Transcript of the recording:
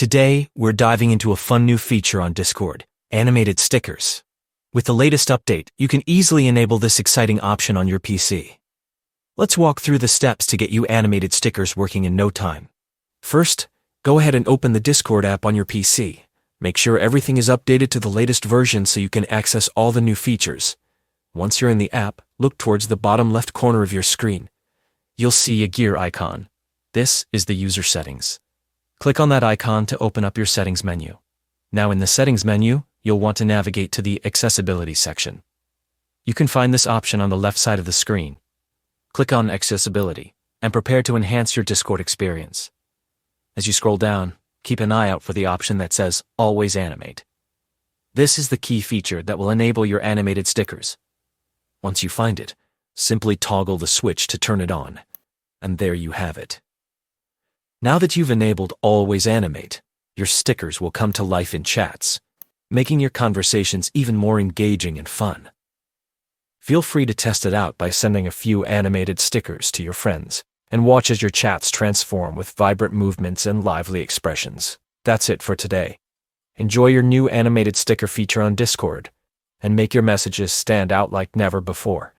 Today, we're diving into a fun new feature on Discord, animated stickers. With the latest update, you can easily enable this exciting option on your PC. Let's walk through the steps to get you animated stickers working in no time. First, go ahead and open the Discord app on your PC. Make sure everything is updated to the latest version so you can access all the new features. Once you're in the app, look towards the bottom left corner of your screen. You'll see a gear icon. This is the user settings. Click on that icon to open up your settings menu. Now in the settings menu, you'll want to navigate to the accessibility section. You can find this option on the left side of the screen. Click on accessibility and prepare to enhance your Discord experience. As you scroll down, keep an eye out for the option that says Always Animate. This is the key feature that will enable your animated stickers. Once you find it, simply toggle the switch to turn it on. And there you have it. Now that you've enabled Always Animate, your stickers will come to life in chats, making your conversations even more engaging and fun. Feel free to test it out by sending a few animated stickers to your friends, and watch as your chats transform with vibrant movements and lively expressions. That's it for today. Enjoy your new animated sticker feature on Discord, and make your messages stand out like never before.